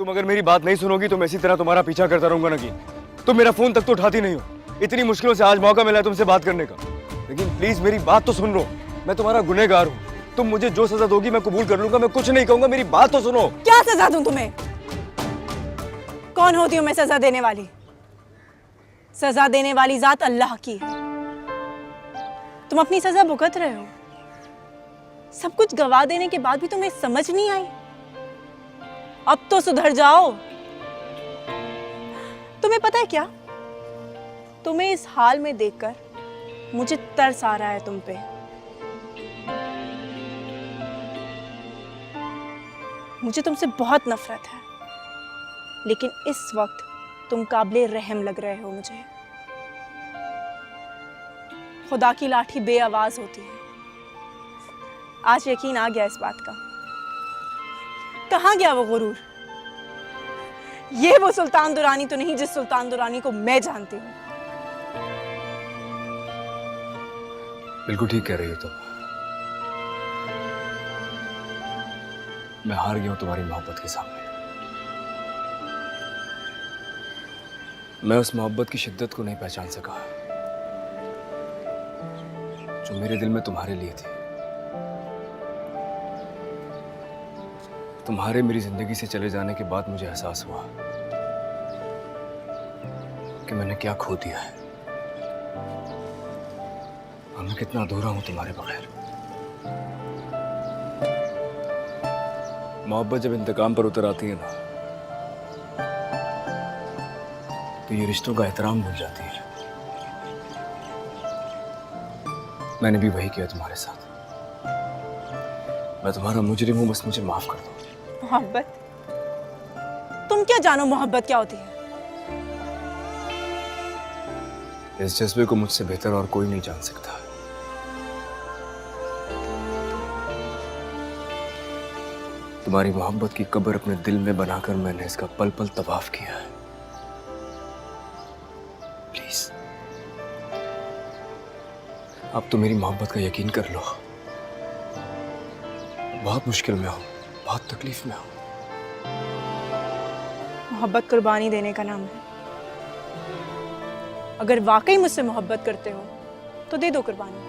तुम अगर मेरी बात नहीं सुनोगी तो मैं इसी तरह तुम्हारा पीछा करता रहूंगा ना कि तुम मेरा फोन तक तो उठाती नहीं हो। इतनी मुश्किलों से आज मौका मिला है तुमसे बात करने का, लेकिन प्लीज मेरी बात तो सुन लो। मैं तुम्हारा गुनहगार हूँ, तुम मुझे जो सजा दोगी मैं कबूल कर लूंगा, मैं कुछ नहीं कहूंगा, मेरी बात तो सुनो। क्या सजा दूं तुम्हें? कौन होती हूं मैं सजा देने वाली? सजा देने वाली जात अल्लाह की है। तुम अपनी सजा भुगत रहे हो। सब कुछ गवा देने के बाद भी तुम्हें समझ नहीं आई? अब तो सुधर जाओ। तुम्हें पता है क्या, तुम्हें इस हाल में देखकर मुझे तरस आ रहा है तुम पे। मुझे तुमसे बहुत नफरत है, लेकिन इस वक्त तुम काबिले रहम लग रहे हो मुझे। खुदा की लाठी बेआवाज होती है। आज यकीन आ गया इस बात का। कहां गया वो गुरूर? ये वो सुल्तान दुरानी तो नहीं जिस सुल्तान दुरानी को मैं जानती हूं। बिल्कुल ठीक कह रही हो तुम। मैं हार गया हूं तुम्हारी मोहब्बत के सामने। मैं उस मोहब्बत की शिद्दत को नहीं पहचान सका जो मेरे दिल में तुम्हारे लिए थी। तुम्हारे मेरी जिंदगी से चले जाने के बाद मुझे एहसास हुआ कि मैंने क्या खो दिया है और मैं कितना अधूरा हूं तुम्हारे बगैर। मोहब्बत जब इंतकाम पर उतर आती है ना, तो ये रिश्तों का एहतराम भूल जाती है। मैंने भी वही किया तुम्हारे साथ। मैं तुम्हारा मुजरिम हूं, बस मुझे माफ कर दो। मोहब्बत? तुम क्या जानो मोहब्बत क्या होती है? इस जज्बे को मुझसे बेहतर और कोई नहीं जान सकता। तुम्हारी मोहब्बत की कब्र अपने दिल में बनाकर मैंने इसका पल पल तवाफ किया है। प्लीज अब तो मेरी मोहब्बत का यकीन कर लो। बहुत मुश्किल में हूं, बहुत तकलीफ में हूं। मोहब्बत कुर्बानी देने का नाम है। अगर वाकई मुझसे मोहब्बत करते हो तो दे दो कुर्बानी।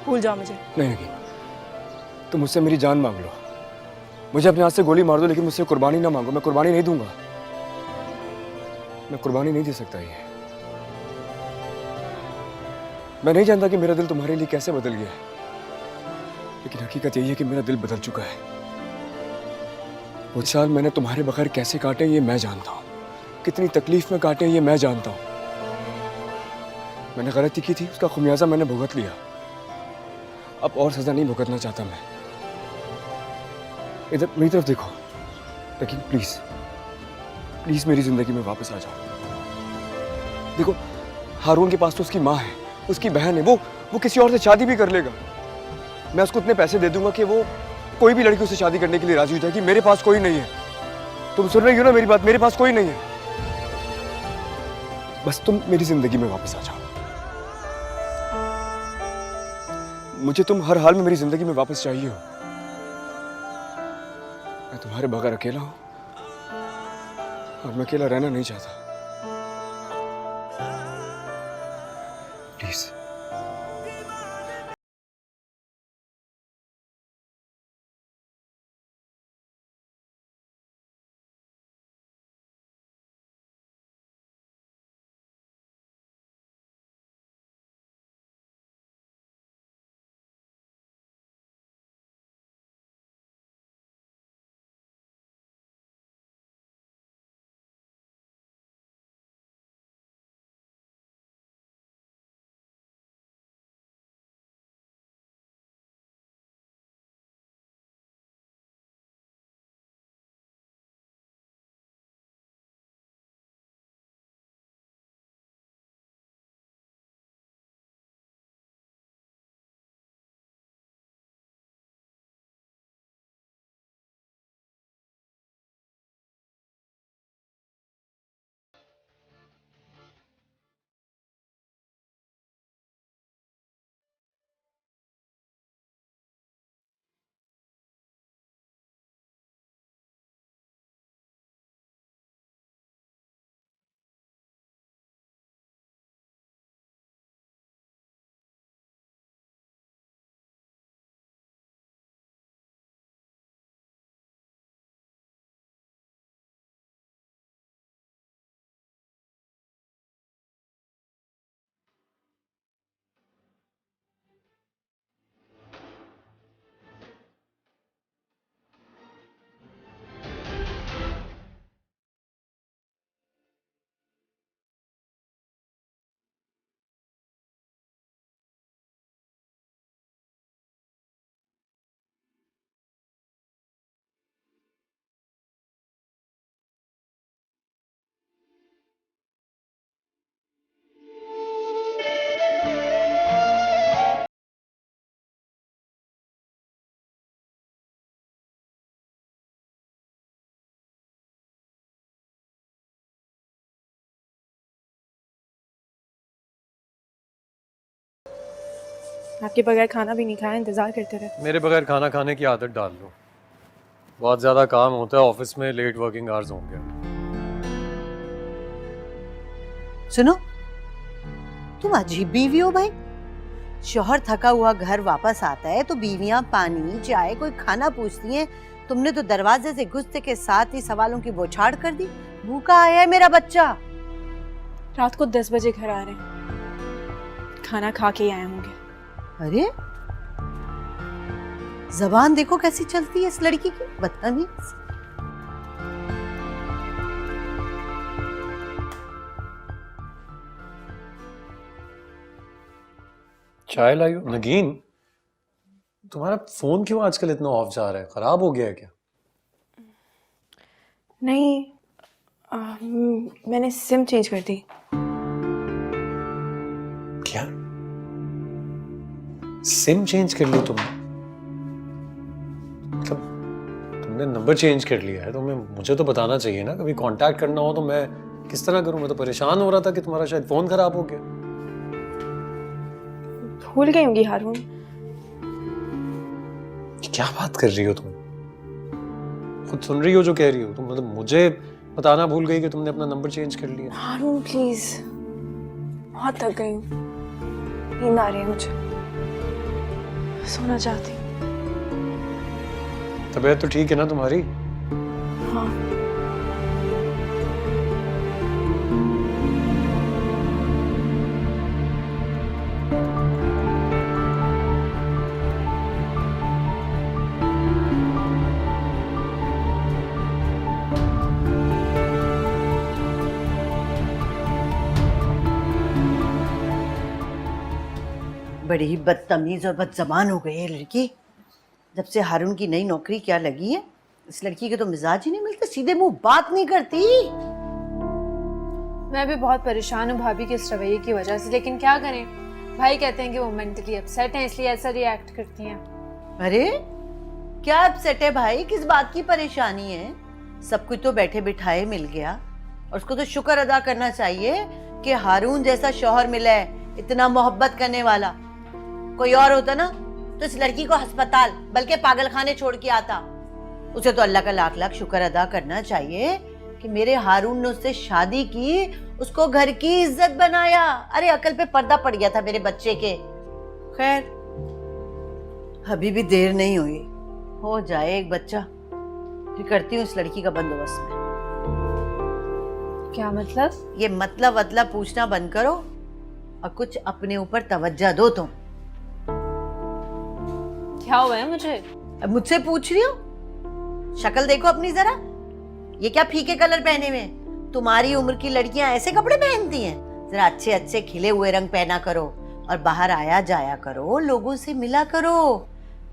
भूल जाओ मुझे। नहीं नहीं, तुम मुझसे मेरी जान मांग लो, मुझे अपने हाथ से गोली मार दो, लेकिन मुझसे कुर्बानी ना मांगो। मैं कुर्बानी नहीं दूंगा, मैं कुर्बानी नहीं दे सकता। ये मैं नहीं जानता कि मेरा दिल तुम्हारे लिए कैसे बदल गया है, लेकिन हकीकत यही है कि मेरा दिल बदल चुका है। वो साल मैंने तुम्हारे बगैर कैसे काटे ये मैं जानता हूँ, कितनी तकलीफ में काटे ये मैं जानता हूँ। मैंने गलती की थी, उसका खुमियाजा मैंने भुगत लिया। अब और सजा नहीं भुगतना चाहता मैं। इधर मेरी तरफ देखो, लेकिन प्लीज प्लीज मेरी जिंदगी में वापस आ जाओ। देखो, हारून के पास तो उसकी माँ है, उसकी बहन है, वो किसी और से शादी भी कर लेगा। मैं उसको इतने पैसे दे दूंगा कि वो कोई भी लड़की उससे शादी करने के लिए राजी हो जाएगी। मेरे पास कोई नहीं है। तुम सुन रही हो ना मेरी बात? मेरे पास कोई नहीं है। बस तुम मेरी जिंदगी में वापस आ जाओ। मुझे तुम हर हाल में मेरी जिंदगी में वापस चाहिए हो। मैं तुम्हारे बगैर अकेला हूं और मैं अकेला रहना नहीं चाहता। प्लीज। आपके बगैर खाना भी नहीं खाया, इंतजार करते रहे। मेरे बगैर खाना खाने की आदत डाल लो। बहुत ज़्यादा काम होता है ऑफिस में, लेट वर्किंग आवर्स होंगे। सुनो, तुम अजीब बीवी हो भाई। शौहर थका हुआ घर वापस आता है तो बीवियां पानी चाय कोई खाना पूछती हैं। तुमने तो दरवाजे से घुसते के साथ ही सवालों की बौछार कर दी। भूखा आया है मेरा बच्चा। रात को 10 बजे घर आ रहे हैं, खाना खा के ही आए होंगे। अरे जबान देखो कैसी चलती है इस लड़की की, बदतमीज। चाय लाई हो? नगीन, तुम्हारा फोन क्यों आजकल इतना ऑफ जा रहा है? खराब हो गया है क्या? नहीं, मैंने सिम चेंज कर दी। क्या सिम चेंज कर ली तुमने? मतलब तुमने नंबर चेंज कर लिया है तो मुझे तो बताना चाहिए ना। कभी कांटेक्ट करना हो तो मैं किस तरह करूं? मैं तो परेशान हो रहा था कि तुम्हारा शायद फोन खराब हो गया। भूल गई होंगी हारून। क्या बात कर रही हो तुम? खुद सुन रही हो जो कह रही हो तुम? मतलब मुझे बताना भूल गई कि तुमने अपना नंबर चेंज कर लिया। हारून प्लीज, बहुत थक गई हूँ, नींद आ रही है मुझे, सोना चाहती हूँ। तबीयत तो ठीक है ना तुम्हारी? हाँ। बड़ी ही बदतमीज और बदजबान हो गई है लड़की। जब से हारून की नई नौकरी क्या लगी है, इस लड़की के तो मिजाज ही नहीं मिलते, सीधे मुंह बात नहीं करती। मैं भी बहुत परेशान हूँ भाभी के इस रवैये की वजह से, लेकिन क्या करें, भाई कहते हैं कि वो मेंटली अपसेट हैं इसलिए ऐसा रिएक्ट करती हैं। अरे क्या अपसेट है भाई? किस बात की परेशानी है? सब कुछ तो बैठे बिठाए मिल गया और उसको तो शुक्र अदा करना चाहिए कि हारून जैसा शौहर मिला है, इतना मोहब्बत करने वाला। कोई और होता ना तो इस लड़की को अस्पताल बल्कि पागलखाने छोड़ के आता। उसे तो अल्लाह का लाख लाख शुक्र अदा करना चाहिए कि मेरे हारून ने उससे शादी की, उसको घर की इज्जत बनाया। अरे अकल पे पर्दा पड़ गया था मेरे बच्चे के। खैर अभी भी देर नहीं हुई, हो जाए एक बच्चा, फिर करती हूँ इस लड़की का बंदोबस्त में। क्या मतलब? ये मतलब पूछना बंद करो और कुछ अपने ऊपर तवज्जो दो तुम। क्या हुआ है मुझे? अब मुझसे पूछ रही हो? शक्ल देखो अपनी जरा, ये क्या फीके कलर पहने हुए? तुम्हारी उम्र की लड़कियां ऐसे कपड़े पहनती हैं? जरा अच्छे अच्छे खिले हुए रंग पहना करो और बाहर आया जाया करो, लोगों से मिला करो।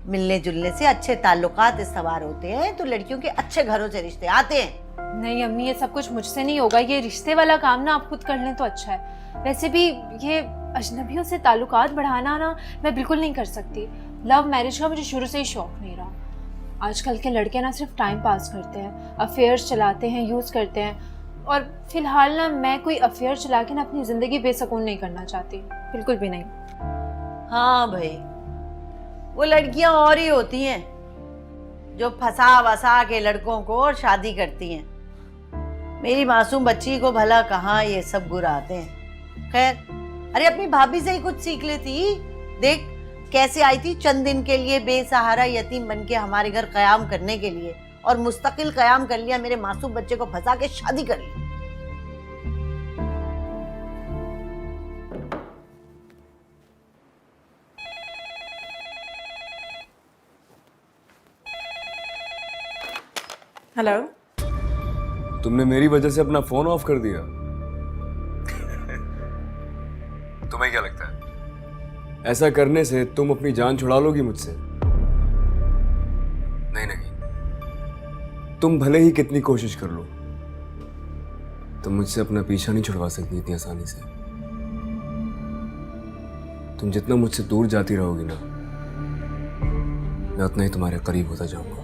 मिलने जुलने से अच्छे ताल्लुकात इस्तवार होते हैं तो लड़कियों के अच्छे घरों से रिश्ते आते हैं। नहीं अम्मी, ये सब कुछ मुझसे नहीं होगा। ये रिश्ते वाला काम ना आप खुद कर लें तो अच्छा है। वैसे भी ये अजनबियों से ताल्लुकात बढ़ाना ना मैं बिल्कुल नहीं कर सकती। लव मैरिज का मुझे शुरू से ही शौक नहीं रहा। आजकल के लड़के ना सिर्फ टाइम पास करते हैं, अफेयर्स चलाते हैं, यूज़ करते हैं। और फिलहाल ना मैं कोई अफेयर चला के ना अपनी ज़िंदगी बेसकून नहीं करना चाहती, बिल्कुल भी नहीं। हाँ भाई, वो लड़कियां और ही होती हैं जो फंसा वसा के लड़कों को और शादी करती हैं। मेरी मासूम बच्ची को भला कहाँ ये सब गुर आते हैं। खैर, अरे अपनी भाभी से ही कुछ सीख लेती। देख कैसे आई थी चंद दिन के लिए बेसहारा यतीम बन के हमारे घर कयाम करने के लिए, और मुस्तकिल कयाम कर लिया, मेरे मासूम बच्चे को फंसा के शादी कर ली। हेलो। तुमने मेरी वजह से अपना फोन ऑफ कर दिया। तुम्हें क्या लगता है ऐसा करने से तुम अपनी जान छुड़ा लोगी मुझसे? नहीं नहीं, तुम भले ही कितनी कोशिश कर लो, तुम मुझसे अपना पीछा नहीं छुड़वा सकती इतनी आसानी से। तुम जितना मुझसे दूर जाती रहोगी ना, मैं उतना ही तुम्हारे करीब होता जाऊंगा।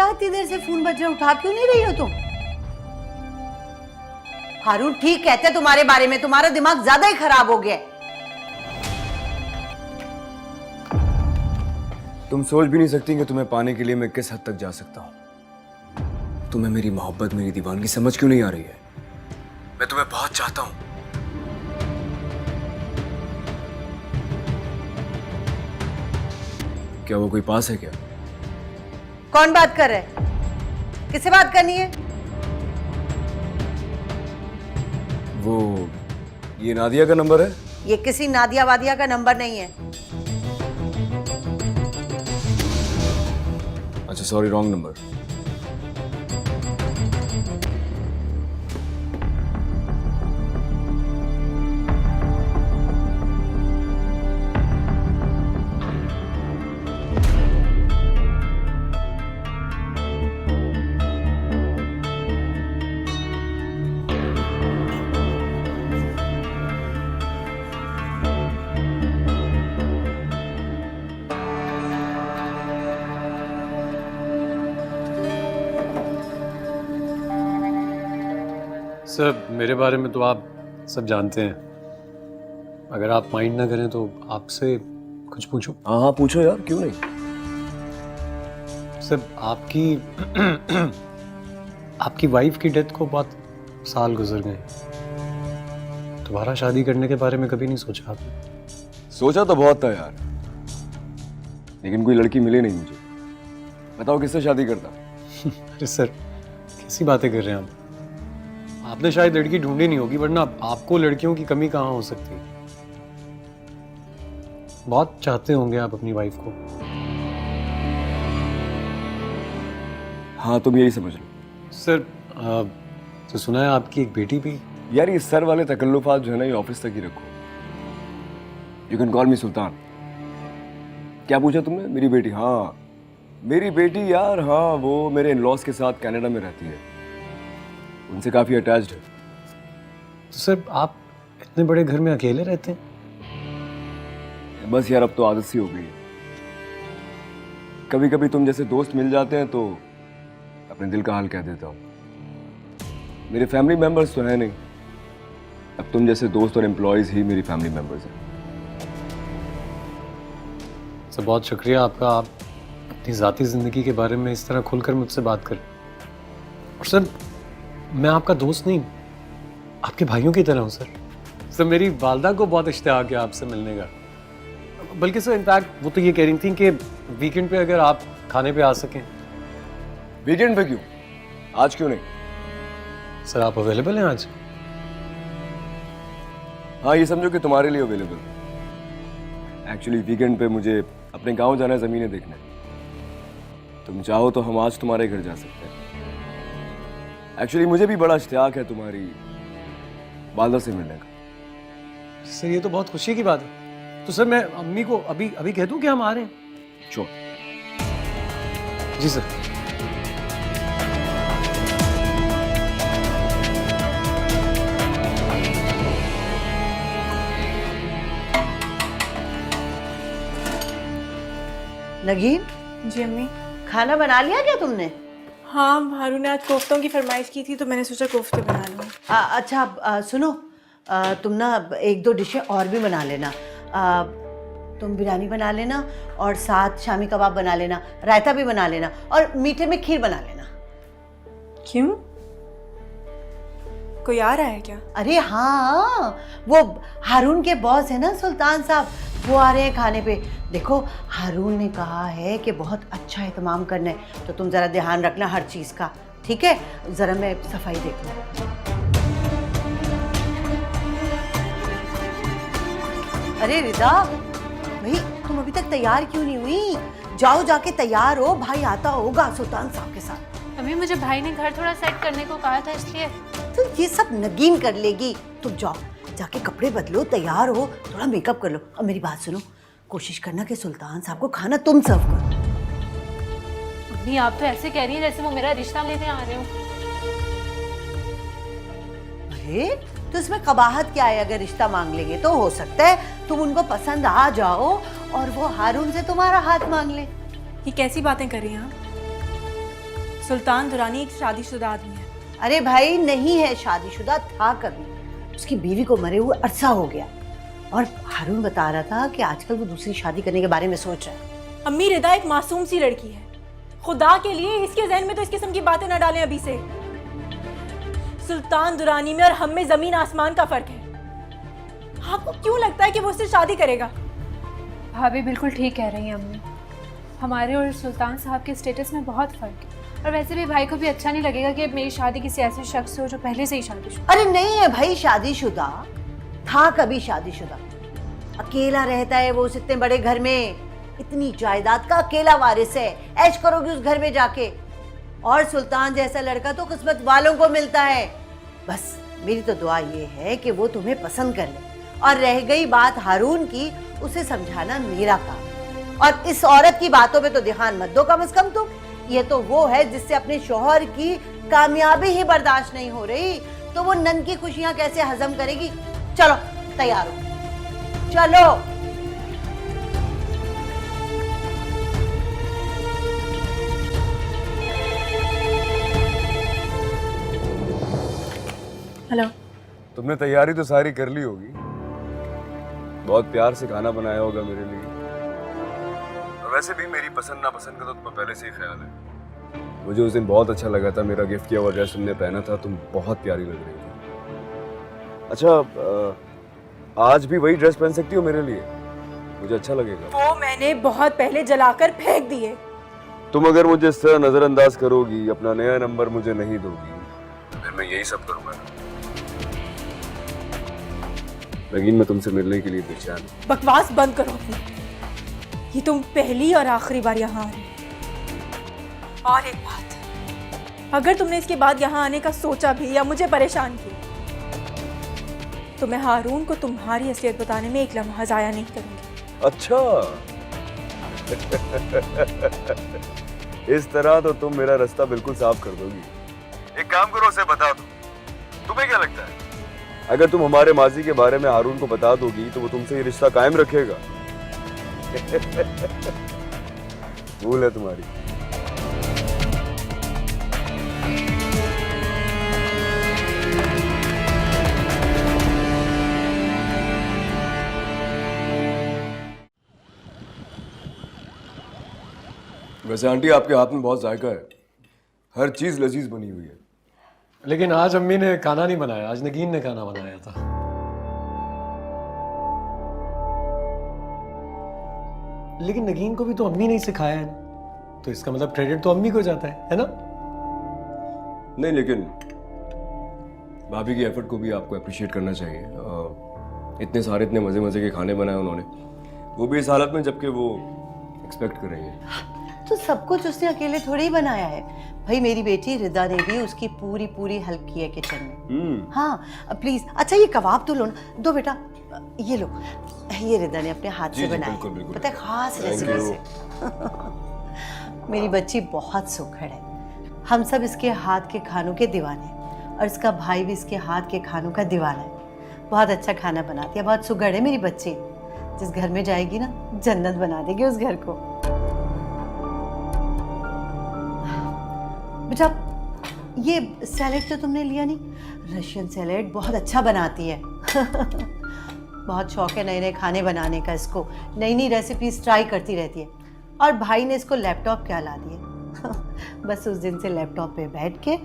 क्या इतनी देर से फोन बज रहा, उठा क्यों नहीं रही हो तुम? हारून ठीक कहते तुम्हारे बारे में, तुम्हारा दिमाग ज्यादा ही खराब हो गया है। तुम सोच भी नहीं सकती कि तुम्हें पाने के लिए मैं किस हद तक जा सकता हूं। तुम्हें मेरी मोहब्बत, मेरी दीवानगी समझ क्यों नहीं आ रही है? मैं तुम्हें बहुत चाहता हूं। क्या वो कोई पास है क्या? कौन बात कर रहा है? किससे बात करनी है? वो ये नादिया का नंबर है? ये किसी नादिया वादिया का नंबर नहीं है। अच्छा सॉरी, रॉन्ग नंबर। सर मेरे बारे में तो आप सब जानते हैं। अगर आप माइंड ना करें तो आपसे कुछ पूछूं? हाँ हाँ पूछो यार, क्यों नहीं। सर आपकी आपकी वाइफ की डेथ को बहुत साल गुजर गए। दोबारा शादी करने के बारे में कभी नहीं सोचा आपने? सोचा तो बहुत था यार, लेकिन कोई लड़की मिली नहीं मुझे। बताओ किससे शादी करता? अरे सर कैसी बातें कर रहे हैं आप? आपने शायद लड़की ढूंढी नहीं होगी, वरना आपको लड़कियों की कमी कहाँ हो सकती है। बहुत चाहते होंगे आप अपनी वाइफ को। हाँ तुम यही समझ लो। सर तो सुना है आपकी एक बेटी भी? यार ये सर वाले तकल्लुफात जो है ना, ये ऑफिस तक ही रखो। यू कैन कॉल मी सुल्तान। क्या पूछा तुमने? मेरी बेटी? हाँ मेरी बेटी यार, हाँ वो मेरे इन-लॉज के साथ कनाडा में रहती है, उनसे काफी अटैच्ड है। तो सर आप इतने बड़े घर में अकेले रहते हैं? बस यार अब तो आदत सी हो गई है। कभी कभी तुम जैसे दोस्त मिल जाते हैं तो अपने दिल का हाल कह देता हूँ। मेरे फैमिली मेंबर्स तो है नहीं, अब तुम जैसे दोस्त और एम्प्लॉयज ही मेरी फैमिली मेंबर्स हैं। सर बहुत शुक्रिया आपका, आप अपनी ज़ाती ज़िंदगी के बारे में इस तरह खुलकर मुझसे बात करें। और सर मैं आपका दोस्त नहीं, आपके भाइयों की तरह हूँ सर। सर मेरी वालदा को बहुत इश्तिहाक है आपसे मिलने का। बल्कि सर इनफैक्ट वो तो ये कह रही थी कि वीकेंड पे अगर आप खाने पे आ सकें। वीकेंड पे क्यों? आज क्यों नहीं? सर आप अवेलेबल हैं आज? हाँ ये समझो कि तुम्हारे लिए अवेलेबल। एक्चुअली वीकेंड पे मुझे अपने गांव जाना है, ज़मीनें देखने। तुम चाहो तो हम आज तुम्हारे घर जा सकते हैं। एक्चुअली मुझे भी बड़ा इश्तियाक है तुम्हारी वालदा से मिलने का। सर ये तो बहुत खुशी की बात है। तो सर मैं अम्मी को अभी अभी कह दूं कि हम आ रहे हैं? श्योर। जी सर। नगीन, जी अम्मी। खाना बना लिया क्या तुमने? हाँ हारून ने आज कोफ्तों की फरमाइश की थी तो मैंने सोचा कोफ्ते बना लूँ। अच्छा सुनो, तुम ना एक दो डिशें और भी बना लेना। तुम बिरयानी बना लेना और साथ शामी कबाब बना लेना, रायता भी बना लेना और मीठे में खीर बना लेना। क्यों, कोई आ रहा है क्या? अरे हाँ, वो हारून के बॉस है ना सुल्तान साहब, वो आ रहे हैं खाने पे। देखो हारून ने कहा है कि बहुत अच्छा एहतमाम करना है, तो तुम ज़रा ध्यान रखना हर चीज़ का, ठीक है? ज़रा मैं सफाई देख लूँ। अरे रिदा भाई, तुम अभी तक तैयार क्यों नहीं हुई? जाओ जाके तैयार हो, भाई आता होगा सुल्तान साहब के साथ। अभी मुझे भाई ने घर थोड़ा सेट करने को कहा था, इसलिए। तो ये सब नगीन कर लेगी। तुम जाओ जाके कपड़े बदलो, तैयार हो, थोड़ा मेकअप कर लो। अब मेरी बात सुनो, कोशिश करना कि सुल्तान साहब को खाना तुम सर्व करो। अम्मी आप तो ऐसे कह रही हैं जैसे वो मेरा रिश्ता लेने आ रहे हो। अरे तो इसमें कबाहत क्या है? अगर रिश्ता मांग लेंगे तो हो सकता है तुम उनको पसंद आ जाओ और वो हारून से तुम्हारा हाथ मांग ले। ये कैसी बातें कर रही हैं आप? सुल्तान दुरानी एक शादीशुदा आदमी है। अरे भाई नहीं है, शादीशुदा था कभी, उसकी बीवी को मरे हुए अरसा हो गया। और हारून बता रहा था कि आजकल वो दूसरी शादी करने के बारे में सोच रहा है। अम्मी, रिदा एक मासूम सी लड़की है, खुदा के लिए इसके जहन में तो इस किस्म की बातें ना डालें अभी से। सुल्तान दुरानी में और हम में जमीन आसमान का फर्क है। आपको क्यों लगता है कि वो उससे शादी करेगा? भाभी बिल्कुल ठीक कह रही हैं अम्मी, हमारे और सुल्तान साहब के स्टेटस में बहुत फ़र्क है। और वैसे भी भाई को भी अच्छा नहीं लगेगा कि मेरी शादी किसी ऐसे शख्स से हो जो पहले से ही शादीशुदा। अरे नहीं है भाई, शादीशुदा था कभी, शादीशुदा। अकेला रहता है वो उस इतने बड़े घर में, इतनी जायदाद का अकेला वारिस है। ऐश करोगी उस घर में जाके। और सुल्तान जैसा लड़का तो किस्मत वालों को मिलता है। बस मेरी तो दुआ ये है कि वो तुम्हें पसंद कर ले। और रह गई बात हारून की, उसे समझाना मेरा काम। और इस औरत की बातों पे तो ध्यान मत दो कम से कम तुम। ये तो वो है जिससे अपने शौहर की कामयाबी ही बर्दाश्त नहीं हो रही, तो वो नन की खुशियां कैसे हजम करेगी। चलो तैयार हो, चलो। हेलो। तुमने तैयारी तो सारी कर ली होगी, बहुत प्यार से खाना बनाया होगा मेरे लिए। और वैसे भी मेरी पसंद नापसंद का तो तुम्हें पहले से ही ख्याल है। मुझे उस दिन बहुत अच्छा लगा था, मेरा गिफ्ट किया हुआ ड्रेस तुमने पहना था, तुम बहुत प्यारी लग रही थी। अच्छा, आज भी वही ड्रेस पहन सकती हो मेरे लिए? मुझे अच्छा लगेगा। वो मैंने बहुत पहले जलाकर फेंक दिए। तुम अगर मुझे इस तरह नजरअंदाज करोगी, अपना नया नंबर मुझे नहीं दोगी, फिर मैं यही सब करूंगा। लेकिन मैं तुमसे मिलने के लिए बेचैन हूं। बकवास बंद करो अपनी। ये तुम पहली और आखिरी बार यहाँ आ रही हो। और एक बात, अगर तुमने इसके बाद यहाँ आने का सोचा भी या मुझे परेशान किया, तो मैं हारून को तुम्हारी असलियत बताने में एक लम्हा जाया नहीं करूंगी। अच्छा इस तरह तो तुम मेरा रास्ता बिल्कुल साफ कर दोगी। एक काम करो, उसे बता दो। तुम्हें क्या लगता है, अगर तुम हमारे माजी के बारे में हारून को बता दोगी तो वो तुमसे ये रिश्ता कायम रखेगा? भूल है तुम्हारी। वैसे आंटी, आपके हाथ में बहुत जायका है, हर चीज लजीज बनी हुई है। लेकिन आज अम्मी ने खाना नहीं बनाया, आज नगीन ने खाना बनाया था। लेकिन नगीन को भी तो अम्मी ने ही सिखाया है, तो इसका मतलब क्रेडिट तो अम्मी को जाता है ना? नहीं, लेकिन भाभी की एफर्ट को भी आपको अप्रिशिएट करना चाहिए। इतने सारे इतने मजे मजे के खाने बनाए उन्होंने, वो भी इस हालत में जबकि वो एक्सपेक्ट कर रही है। तो सब कुछ उसने अकेले थोड़ी ही बनाया है भाई। मेरी बेटी रिदा ने भी उसकी पूरी पूरी हेल्प की है किचन में। हाँ प्लीज। अच्छा ये कबाब तो लो ना, दो बेटा, ये लो। ये रिदा ने अपने हाथ से बनाया, बिल्कुल, बिल्कुल, पता है, खास रेसिपी से। मेरी बच्ची बहुत सुखड़ है। हम सब इसके हाथ के खानों के दीवाने हैं, और इसका भाई भी इसके हाथ के खानों का दीवाना है। बहुत अच्छा खाना बनाती है, बहुत सुघड़ है मेरी बच्ची। जिस घर में जाएगी ना, जन्नत बना देगी उस घर को। बेटा ये सैलेड तो तुमने लिया नहीं? रशियन सैलेड बहुत अच्छा बनाती है। बहुत शौक है नए नए खाने बनाने का इसको, नई नई रेसिपीज ट्राई करती रहती है। और भाई ने इसको लैपटॉप क्या ला दिए। बस उस दिन से लैपटॉप पे बैठ के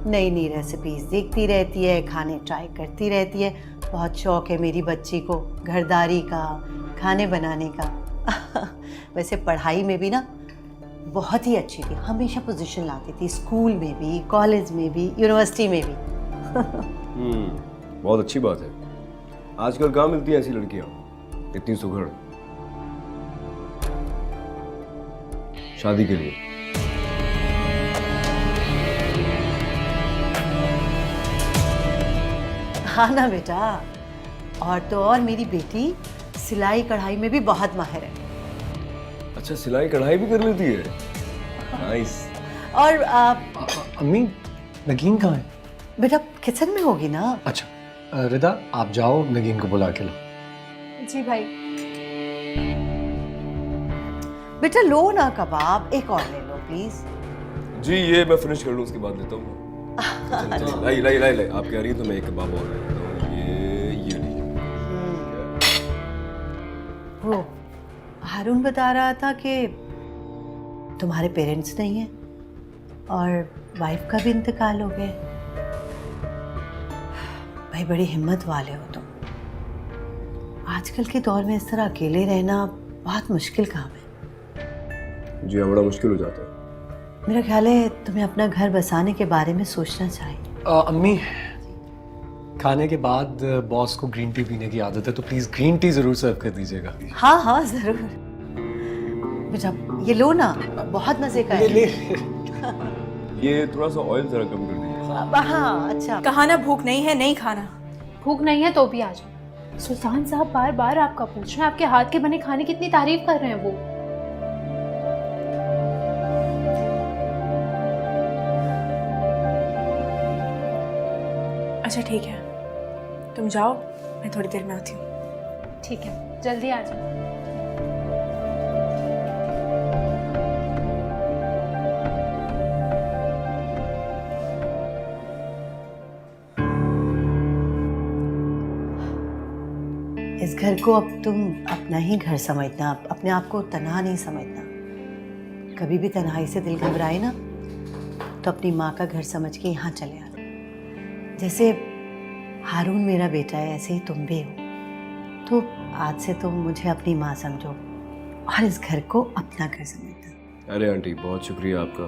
नई नई रेसिपीज देखती रहती है, खाने ट्राई करती रहती है। बहुत शौक है मेरी बच्ची को घरदारी का, खाने बनाने का। वैसे पढ़ाई में भी ना बहुत ही अच्छी थी, हमेशा पोजीशन लाती थी, स्कूल में भी, कॉलेज में भी, यूनिवर्सिटी में भी। बहुत अच्छी बात है। आजकल कहाँ मिलती है ऐसी लड़कियां इतनी सुघड़। शादी के लिए हाँ ना बेटा। और तो और मेरी बेटी सिलाई कढ़ाई में भी बहुत माहिर है। अच्छा, सिलाई कढ़ाई भी कर लेती है? नाइस। और अम्मी, नगीन कहाँ है? बेटा किचन में होगी ना। अच्छा रिदा, आप जाओ नगीन को बुला के लो। जी भाई। बेटा लो ना कबाब, एक और ले लो प्लीज। जी ये मैं फिनिश कर लूँ उसके बाद लेता हूँ। चलिए, लाई लाई लाई लाई आप कह रही हैं तो मैं एक कबाब और ले लेता हूँ। ये लीजिए। वो हारून बता रहा था कि तुम्हारे पेरेंट्स नहीं हैं और वाइफ का भी इंतकाल हो गया। भाई बड़ी हिम्मत वाले हो तुम। आजकल के दौर में इस तरह अकेले रहना बहुत मुश्किल काम है। जी हाँ, बड़ा मुश्किल हो जाता है। मेरा ख्याल है तुम्हें अपना घर बसाने के बारे में सोचना चाहिए। अम्मी, खाने के बाद बॉस को ग्रीन टी पीने की आदत है, तो प्लीज ग्रीन टी जरूर सर्व कर दीजिएगा। हाँ हाँ जरूर। बेटा ये लो ना, बहुत मजे का है। ये थोड़ा सा ऑयल जरा कम कर दीजिए। हाँ अच्छा। कहा ना भूख नहीं है, नहीं खाना। भूख नहीं है तो भी आ जाओ। सुल्तान साहब बार बार आपका पूछ रहे हैं, आपके हाथ के बने खाने की इतनी तारीफ कर रहे हैं वो। अच्छा ठीक है, तुम जाओ, मैं थोड़ी देर में आती हूँ। ठीक है, जल्दी आ जाओ। इस घर को अब तुम अपना ही घर समझना, अपने आप को तन्हा नहीं समझना। कभी भी तन्हाई से दिल घबराए ना तो अपनी माँ का घर समझ के यहाँ चले आना। जैसे हारून मेरा बेटा है, ऐसे ही तुम भी हो। तो आज से तुम मुझे अपनी माँ समझो और इस घर को अपना घर समझना। अरे आंटी बहुत शुक्रिया आपका।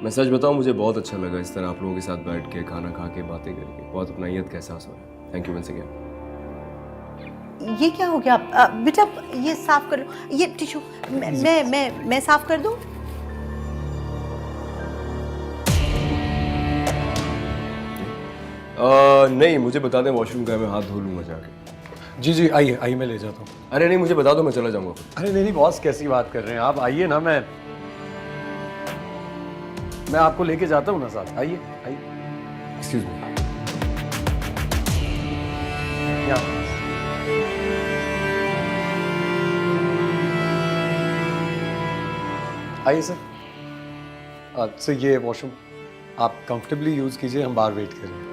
मैं सच बताऊं मुझे बहुत अच्छा लगा इस तरह आप लोगों के साथ बैठ के खाना खा के बातें करके। बहुत अपनाइयत का एहसास हो रहा है। Thank you once again. ये क्या हो गया बेटा? ये साफ कर लो, ये टिश्यू मैं साफ कर दूं? नहीं मुझे बता दें, वॉशरूम का मैं हाथ धो लूंगा जाके। जी जी, आइए आइए, मैं ले जाता हूँ। अरे नहीं मुझे बता दो, मैं चला जाऊंगा। अरे नहीं नहीं बॉस, कैसी बात कर रहे हैं आप? आइए ना, मैं आपको लेके जाता हूँ ना साथ। आइए आइए। Excuse me. यहाँ आइए सर। सर ये वॉशरूम आप कंफर्टेबली यूज कीजिए, हम बाहर वेट करेंगे।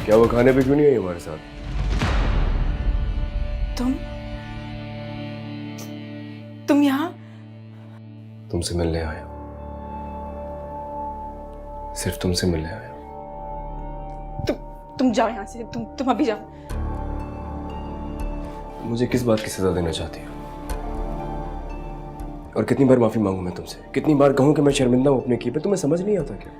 क्या वो खाने पे क्यों नहीं आई हमारे साथ? तुम यहाँ? तुमसे मिलने आया, सिर्फ तुमसे मिलने आया। तुम जाओ यहाँ से, तुम अभी जाओ। मुझे किस बात की सजा देना चाहती हो? और कितनी बार माफी मांगू मैं तुमसे? कितनी बार कहूं कि मैं शर्मिंदा हूं अपने की पे? तुम्हें समझ नहीं आता क्या?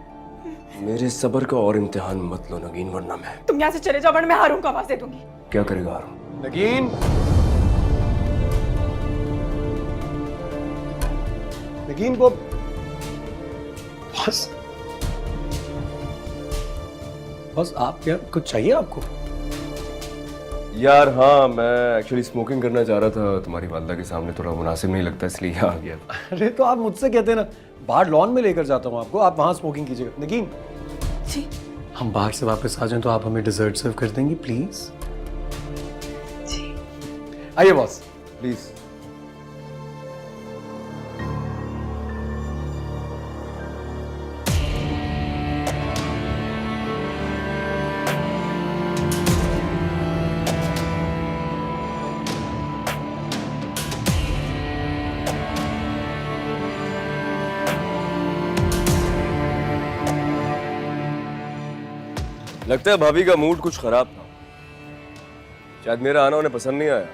मेरे सब्र का और इम्तिहान मत लो नगीन, वरना मैं तुम यहाँ से चले जाओ वरना मैं हारून को आवाज दे दूंगी। क्या करेगा हारून? नगीन, नगीन वो बस बस आप क्या कुछ चाहिए आपको? यार हाँ, मैं एक्चुअली स्मोकिंग करना चाह रहा था, तुम्हारी वालदा के सामने थोड़ा मुनासिब नहीं लगता, इसलिए यहाँ आ गया। अरे तो आप मुझसे कहते ना, बाहर लॉन में लेकर जाता हूँ आपको, आप वहाँ स्मोकिंग कीजिएगा। नगीन, जी हम बाहर से वापस आ जाएं तो आप हमें डिजर्ट सर्व कर देंगी प्लीज? जी। आइए बॉस, प्लीज। लगता है भाभी का मूड कुछ खराब था, शायद मेरा आना उन्हें पसंद नहीं आया।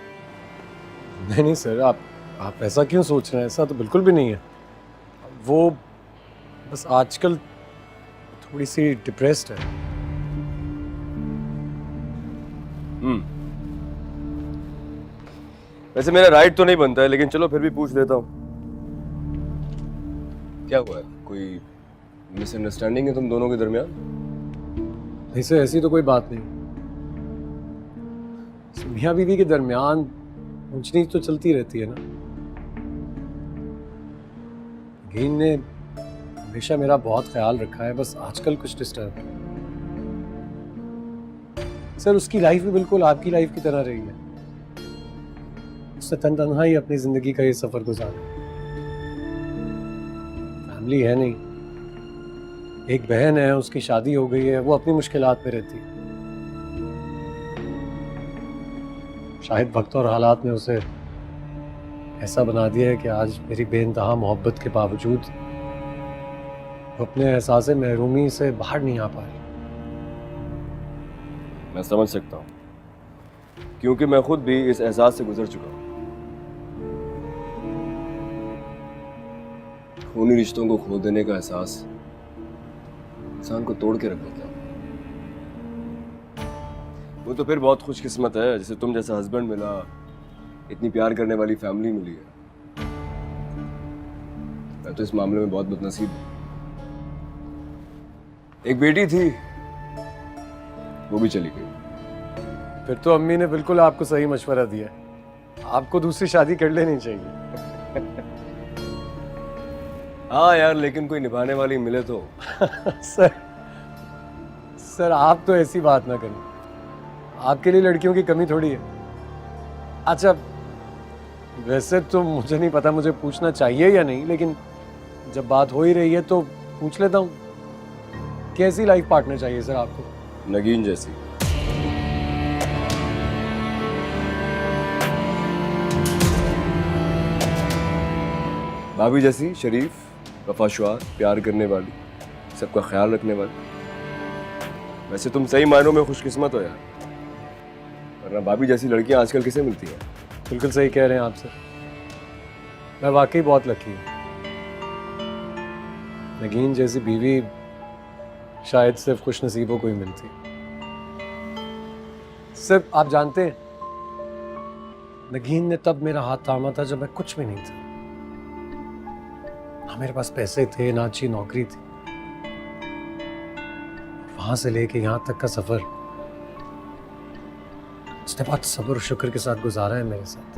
नहीं नहीं सर, आप ऐसा क्यों सोच रहे हैं? ऐसा तो बिल्कुल भी नहीं है। वो बस आजकल थोड़ी सी डिप्रेस्ड है। वैसे मेरा राइट तो नहीं बनता है, लेकिन चलो फिर भी पूछ लेता हूँ। क्या हुआ है? कोई मिसअंडरस्टैंडिंग है तुम दोनों के दरमियान? नहीं सर, ऐसी तो कोई बात नहीं। मियाँ बीवी के दरमियान ऊंच नीच तो चलती रहती है ना। गीन ने हमेशा मेरा बहुत ख्याल रखा है, बस आजकल कुछ डिस्टर्ब है। सर उसकी लाइफ भी बिल्कुल आपकी लाइफ की तरह रही है। उसने तन्हा ही अपनी जिंदगी का ये सफर गुजारा। फैमिली है नहीं, एक बहन है, उसकी शादी हो गई है, वो अपनी मुश्किलात में रहती है। शायद वक्त और हालात ने उसे ऐसा बना दिया है कि आज मेरी बेइंतहा मोहब्बत के बावजूद वो अपने एहसास महरूमी से बाहर नहीं आ पा रही। मैं समझ सकता हूँ, क्योंकि मैं खुद भी इस एहसास से गुजर चुका हूँ। खूनी रिश्तों को खो देने का एहसास इंसान को तोड़ के रख देता है। वो तो फिर बहुत खुशकिस्मत है जैसे तुम जैसा हस्बैंड मिला, इतनी प्यार करने वाली फैमिली मिली है। मैं तो इस मामले में बहुत बदनसीब हूँ। एक बेटी थी, वो भी चली गई। फिर तो अम्मी ने बिल्कुल आपको सही मशवरा दिया। आपको दूसरी शादी कर लेनी चाहिए। हाँ यार, लेकिन कोई निभाने वाली मिले तो। सर आप तो ऐसी बात ना करें, आपके लिए लड़कियों की कमी थोड़ी है। अच्छा वैसे तो मुझे नहीं पता मुझे पूछना चाहिए या नहीं, लेकिन जब बात हो ही रही है तो पूछ लेता हूँ, कैसी लाइफ पार्टनर चाहिए सर आपको? नगीन जैसी। भाभी जैसी शरीफ, वफाशुआर, प्यार करने वाली, सबका ख्याल रखने वाली। वैसे तुम सही मायनों में खुशकिस्मत हो यार, वरना भाभी जैसी लड़कियां आजकल किसे मिलती हैं? बिल्कुल सही कह रहे हैं आप सर, मैं वाकई बहुत लकी हूँ। नगीन जैसी बीवी शायद सिर्फ खुश नसीबों को ही मिलती। सिर्फ आप जानते हैं, नगीन ने तब मेरा हाथ थामा था जब मैं कुछ भी नहीं था। ना मेरे पास पैसे थे, ना अच्छी नौकरी थी। वहां से लेके यहाँ तक का सफर उसने बहुत सब्र और शुक्र के साथ गुजारा है मेरे साथ।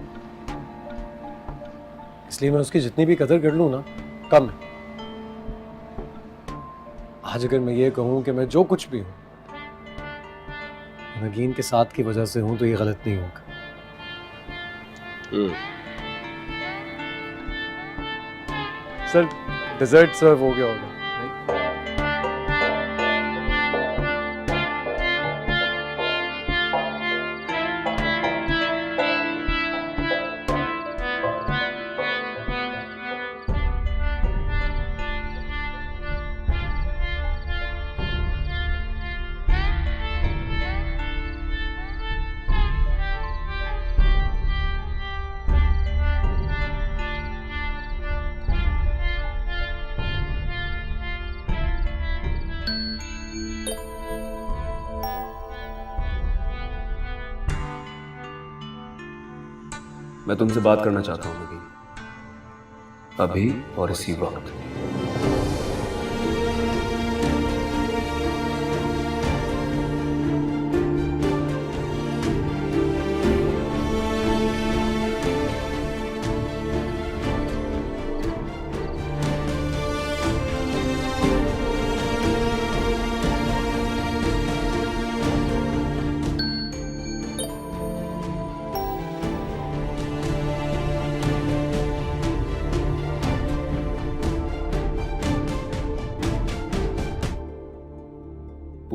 इसलिए मैं उसकी जितनी भी कदर कर लूँ ना, कम है। आज अगर मैं ये कहूँ कि मैं जो कुछ भी हूँ नगीन के साथ की वजह से हूँ, तो ये गलत नहीं होगा। सर डिजर्ट सर्व हो गया होगा? मैं तुमसे बात करना चाहता हूँ नगीन, अभी और इसी वक्त।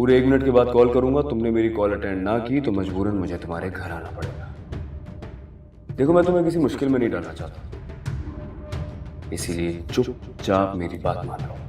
पूरे 1 मिनट के बाद कॉल करूंगा, तुमने मेरी कॉल अटेंड ना की तो मजबूरन मुझे तुम्हारे घर आना पड़ेगा। देखो मैं तुम्हें किसी मुश्किल में नहीं डालना चाहता, इसीलिए चुपचाप मेरी बात मान लो।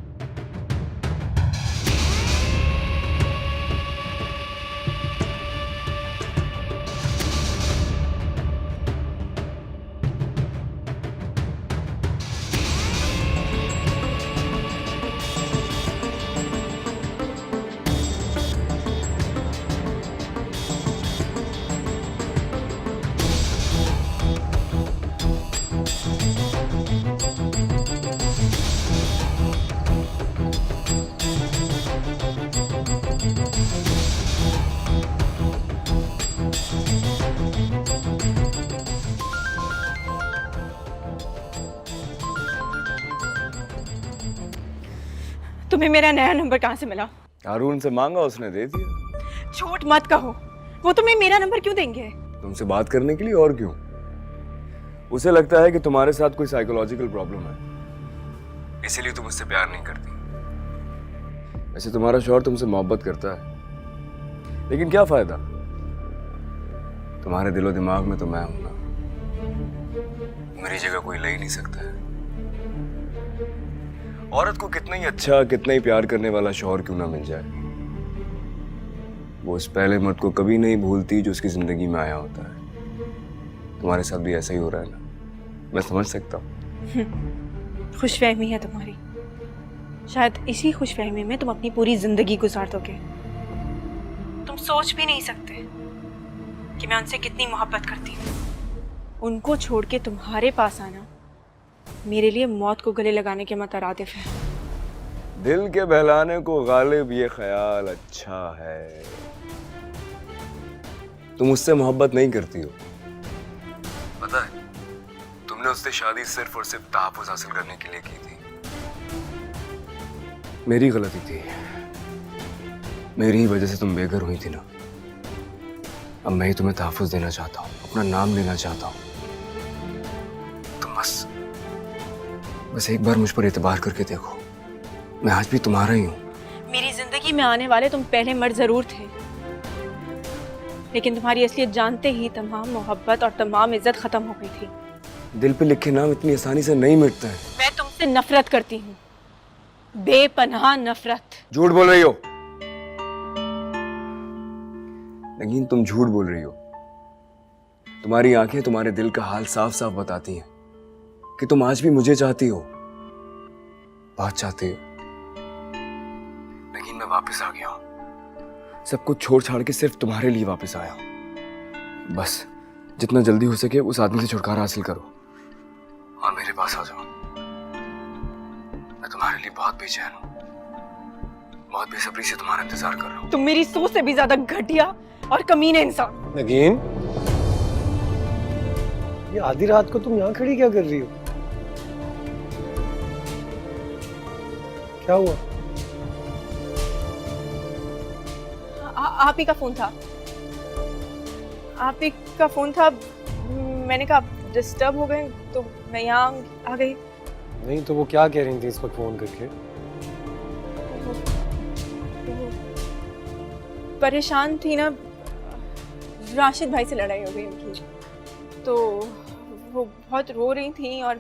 तुम्हें मेरा नया नंबर कहाँ से मिला? हारून से मांगा, उसने दे दिया। झूठ मत कहो, वो तुम्हें मेरा नंबर क्यों देंगे? तुमसे बात करने के लिए, और क्यों। उसे लगता है कि तुम्हारे साथ कोई साइकोलॉजिकल प्रॉब्लम है, इसीलिए तुम उससे प्यार नहीं करती। वैसे तुम्हारा शौहर तुमसे मोहब्बत करता है, लेकिन क्या फायदा, तुम्हारे दिलो दिमाग में तो मैं हूं ना, मेरी जगह कोई ले ही नहीं सकता है। औरत को कितना ही अच्छा, कितना ही प्यार करने वाला शौहर क्यों ना मिल जाए, वो उस पहले मर्द को कभी नहीं भूलती जो उसकी जिंदगी में आया होता है। तुम्हारे साथ भी ऐसा ही हो रहा है ना, मैं समझ सकता हूँ। खुशफहमी है तुम्हारी, शायद इसी खुशफहमी में तुम अपनी पूरी जिंदगी गुजार दोगे। तुम सोच भी नहीं सकते कि मैं उनसे कितनी मोहब्बत करती हूँ। उनको छोड़ के तुम्हारे पास आना मेरे लिए मौत को गले लगाने के मुतरादिफ है। दिल के बहलाने को गालिब ये ख्याल अच्छा है, तुम उससे मोहब्बत नहीं करती हो। पता है, तुमने उससे शादी सिर्फ और सिर्फ तहफ़्फ़ुज़ हासिल करने के लिए की थी। मेरी गलती थी, मेरी ही वजह से तुम बेघर हुई थी ना। अब मैं ही तुम्हें तहफ़्फ़ुज़ देना चाहता हूँ, अपना नाम लेना चाहता हूँ। तुम बस एक बार मुझ पर एतबार करके देखो, मैं आज भी तुम्हारा ही हूँ। मेरी जिंदगी में आने वाले तुम पहले मर्द जरूर थे, लेकिन तुम्हारी असलियत जानते ही तमाम मोहब्बत और तमाम इज्जत खत्म हो गई थी। दिल पे लिखे नाम इतनी आसानी से नहीं मिटते हैं। मैं तुमसे नफरत करती हूँ, बेपनाह नफरत। झूठ बोल रही हो नगीन, तुम झूठ बोल रही हो। तुम्हारी आंखें तुम्हारे दिल का हाल साफ साफ बताती हैं कि तुम आज भी मुझे चाहती हो, बहुत चाहती हो। लेकिन मैं वापस आ गया हूं, सब कुछ छोड़ छाड़ के सिर्फ तुम्हारे लिए वापस आया हूं। बस जितना जल्दी हो सके उस आदमी से छुटकारा हासिल करो और मेरे पास आ जाओ। मैं तुम्हारे लिए बहुत बेचैन हूं, बहुत बेसब्री से तुम्हारा इंतजार कर रहा हूं। तुम मेरी सोच से भी ज्यादा घटिया और कमीने इंसान। नगीन, ये आधी रात को तुम यहाँ खड़ी क्या कर रही हो? क्या हुआ? आप ही का फोन था, आप ही का फोन था। मैंने कहा डिस्टर्ब हो गए तो मैं यहाँ आ गई। नहीं तो वो क्या कह रही थी इस वक्त फोन करके? परेशान थी ना, राशिद भाई से लड़ाई हो गई उनकी, तो वो बहुत रो रही थी और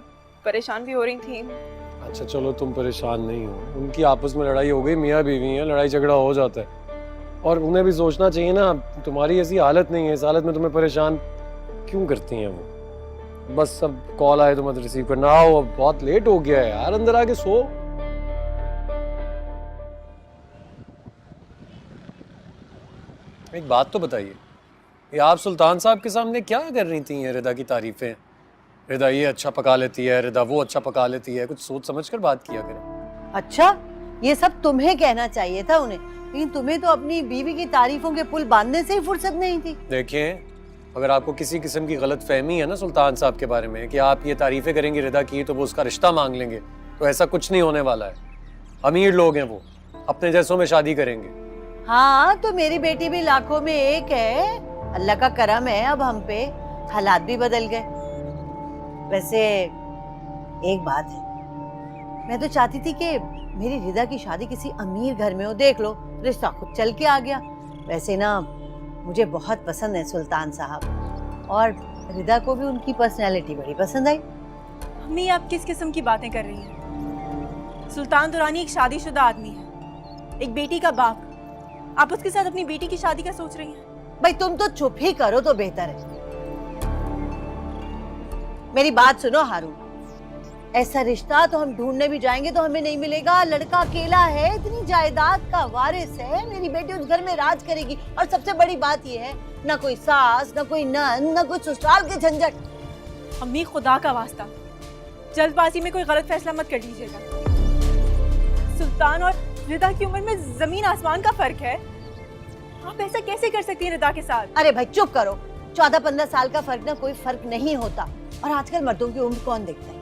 परेशान भी हो रही थी। अच्छा चलो, तुम परेशान नहीं हो, उनकी आपस में लड़ाई हो गई, मियाँ बीवी है, लड़ाई झगड़ा हो जाता है, और उन्हें भी सोचना चाहिए ना, तुम्हारी ऐसी हालत नहीं है, इस हालत में तुम्हें परेशान क्यों करती हैं वो। बस अब कॉल आए तो मत रिसीव करना। आओ, अब बहुत लेट हो गया है यार, अंदर आके सो। एक बात तो बताइए, ये आप सुल्तान साहब के सामने क्या कर रही थी ये रिदा की तारीफें? रिदा ये अच्छा पका लेती है, रिदा वो अच्छा पका लेती है, कुछ सोच समझ कर बात किया करें। अच्छा, ये सब तुम्हें कहना चाहिए था उन्हें, लेकिन तुम्हें तो अपनी बीवी की तारीफों के पुल बांधने से ही फुर्सत नहीं थी। देखें, अगर आपको किसी किस्म की गलत फहमी है ना सुल्तान साहब के बारे में कि आप ये तारीफें करेंगे रिदा की तो वो उसका रिश्ता मांग लेंगे, तो ऐसा कुछ नहीं होने वाला है। अमीर लोग हैं वो, अपने जैसों में शादी करेंगे। हाँ, तो मेरी बेटी भी लाखों में एक है, अल्लाह का करम है, अब हम पे हालात भी बदल गए। वैसे एक बात है, मैं तो चाहती थी कि मेरी रिदा की शादी किसी अमीर घर में हो, देख लो रिश्ता खुद चल के आ गया। वैसे ना मुझे बहुत पसंद है सुल्तान साहब, और रिदा को भी उनकी पर्सनैलिटी बड़ी पसंद आई। अम्मी आप किस किस्म की बातें कर रही हैं? सुल्तान दुरानी एक शादीशुदा आदमी है, एक बेटी का बाप। आप उसके साथ अपनी बेटी की शादी का सोच रही हैं? भाई तुम तो चुप ही करो तो बेहतर है। मेरी बात सुनो हारून, ऐसा रिश्ता तो हम ढूंढने भी जाएंगे तो हमें नहीं मिलेगा। लड़का अकेला है, इतनी जायदाद का वारिस है, मेरी बेटी उस घर में राज करेगी। और सबसे बड़ी बात यह है, ना कोई सास, ना कोई नन, ना कोई ससुराल के झंझट। अम्मी खुदा का वास्ता, जल्दबाजी में कोई गलत फैसला मत कर लीजिएगा। सुल्तान और रिदा की उम्र में जमीन आसमान का फर्क है। आप ऐसा कैसे कर सकती हैं रिदा के साथ? अरे भाई चुप करो, 14-15 साल का फर्क ना कोई फर्क नहीं होता। और आजकल मर्दों की उम्र कौन देखता है?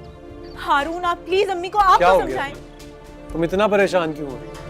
हारून आप प्लीज अम्मी को आप क्या तो हो गया? समझाएं। तुम इतना परेशान क्यों हो रही?